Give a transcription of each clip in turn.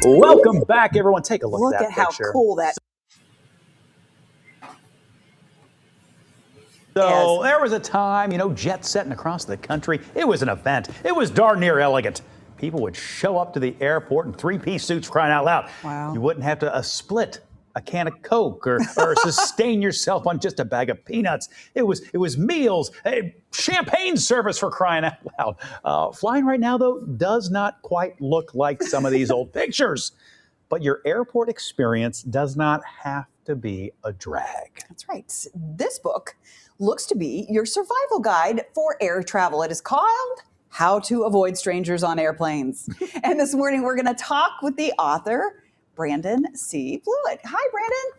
Welcome back, everyone. Take a look at that how picture. cool that So there was a time, jet setting across the country. It was an event. It was darn near elegant. People would show up to the airport in three-piece suits, crying out loud. Wow. You wouldn't have to split a can of Coke or sustain yourself on just a bag of peanuts. It was meals, champagne service, for crying out loud. Flying right now, though, does not quite look like some of these old pictures. But your airport experience does not have to be a drag. That's right. This book looks to be your survival guide for air travel. It is called How to Avoid Strangers on Airplanes. And this morning we're going to talk with the author, Brandon C. Blewett. Hi, Brandon.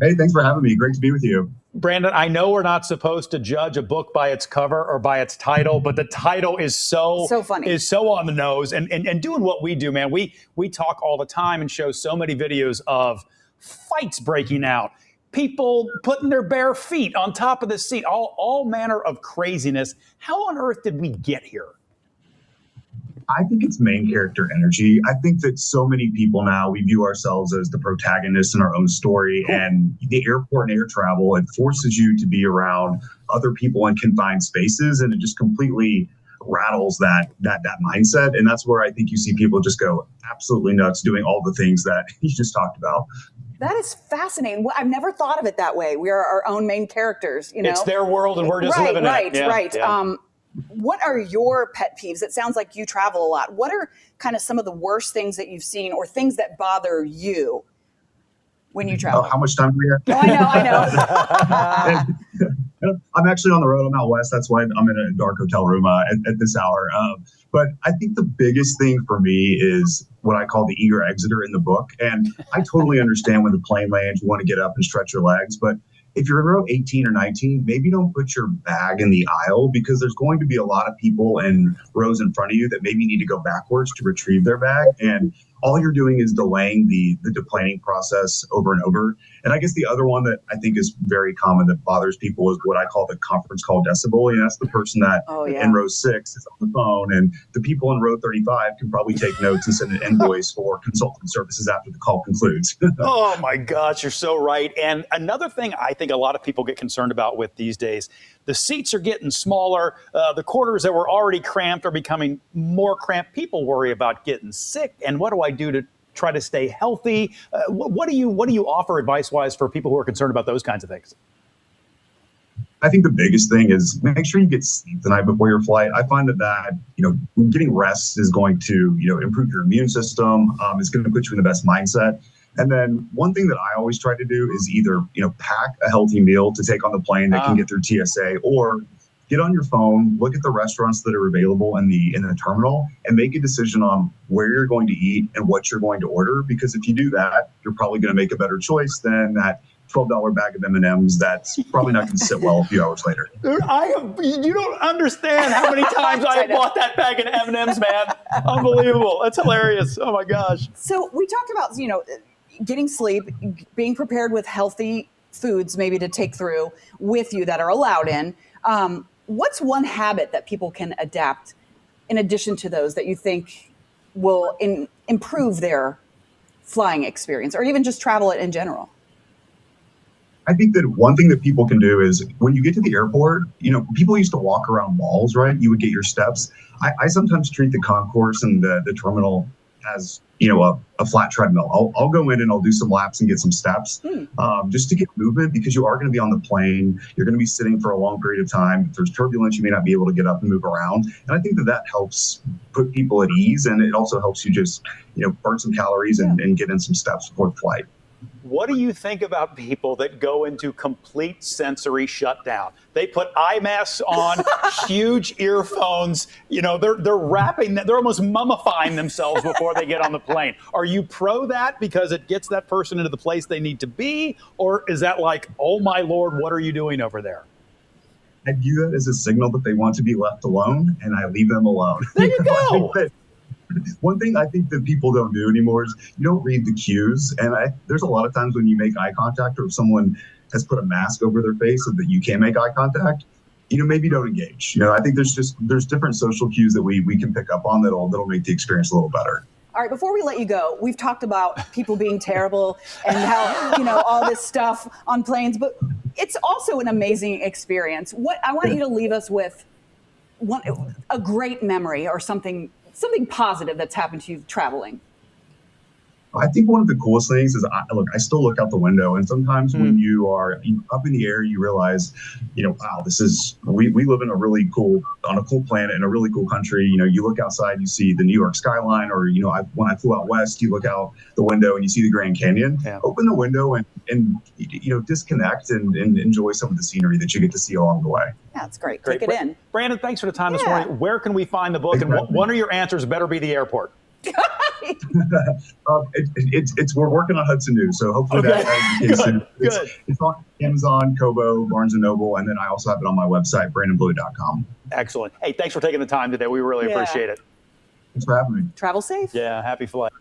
Hey, thanks for having me. Great to be with you. Brandon, I know we're not supposed to judge a book by its cover or by its title, but the title is so funny, is so on the nose. And doing what we do, man, we talk all the time and show so many videos of fights breaking out, people putting their bare feet on top of the seat, all manner of craziness. How on earth did we get here? I think it's main character energy. I think that so many people now, we view ourselves as the protagonists in our own story. And the airport and air travel, it forces you to be around other people in confined spaces, and it just completely rattles that mindset. And that's where I think you see people just go absolutely nuts doing all the things that you just talked about. That is fascinating. I've never thought of it that way. We are our own main characters. It's their world and we're just living in it. Right. What are your pet peeves? It sounds like you travel a lot. What are kind of some of the worst things that you've seen or things that bother you when you travel? How much time do we have? I know. I'm actually on the road. I'm out west. That's why I'm in a dark hotel room at this hour. But I think the biggest thing for me is what I call the eager exiter in the book. And I totally understand when the plane lands, you want to get up and stretch your legs. But if you're in row 18 or 19, maybe don't put your bag in the aisle, because there's going to be a lot of people in rows in front of you that maybe need to go backwards to retrieve their bag. And all you're doing is delaying the deplaning process over and over. And I guess the other one that I think is very common that bothers people is what I call the conference call decibel. And that's the person that in row 6 is on the phone, and the people in row 35 can probably take notes and send an invoice for consulting services after the call concludes. Oh my gosh, you're so right. And another thing I think a lot of people get concerned about with these days, the seats are getting smaller. The quarters that were already cramped are becoming more cramped. People worry about getting sick. And what do I do to try to stay healthy? What do you offer advice-wise for people who are concerned about those kinds of things? I think the biggest thing is make sure you get sleep the night before your flight. I find that getting rest is going to improve your immune system. It's going to put you in the best mindset. And then one thing that I always try to do is either pack a healthy meal to take on the plane that can get through TSA, or get on your phone, look at the restaurants that are available in the terminal, and make a decision on where you're going to eat and what you're going to order. Because if you do that, you're probably going to make a better choice than that $12 bag of M&Ms that's probably not going to sit well a few hours later. You don't understand how many times I have bought that bag of M&Ms, man. Unbelievable. That's hilarious. Oh my gosh. So we talked about, getting sleep, being prepared with healthy foods maybe to take through with you that are allowed in. What's one habit that people can adapt in addition to those that you think will improve their flying experience, or even just travel in general? I think that one thing that people can do is when you get to the airport, people used to walk around malls, right? You would get your steps. I sometimes treat the concourse and the terminal as a flat treadmill. I'll go in and I'll do some laps and get some steps just to get movement, because you are going to be on the plane. You're going to be sitting for a long period of time. If there's turbulence, you may not be able to get up and move around. And I think that helps put people at ease. And it also helps you just, burn some calories and get in some steps before the flight. What do you think about people that go into complete sensory shutdown? They put eye masks on, huge earphones. They're wrapping, they're almost mummifying themselves before they get on the plane. Are you pro that because it gets that person into the place they need to be? Or is that like, oh my Lord, what are you doing over there? I view that as a signal that they want to be left alone, and I leave them alone. There you go. One thing I think that people don't do anymore is you don't read the cues. And there's a lot of times when you make eye contact, or if someone has put a mask over their face so that you can't make eye contact, maybe don't engage. I think there's different social cues that we can pick up on that'll make the experience a little better. All right, before we let you go, we've talked about people being terrible and how, all this stuff on planes, but it's also an amazing experience. I want you to leave us with a great memory or something positive that's happened to you traveling. I think one of the coolest things is, I still look out the window, and sometimes when you are up in the air, you realize, wow, we live in on a cool planet in a really cool country. You look outside, you see the New York skyline, or, when I flew out west, you look out the window and you see the Grand Canyon. Yeah. Open the window and disconnect and enjoy some of the scenery that you get to see along the way. Yeah, that's great. Take it in. Brandon, thanks for the time this morning. Where can we find the book? And one of your answers better be the airport. We're working on Hudson News, so hopefully that's the case soon. It's on Amazon, Kobo, Barnes & Noble, and then I also have it on my website, brandonblue.com. Excellent. Hey, thanks for taking the time today. We really appreciate it. Thanks for having me. Travel safe. Yeah, happy flight.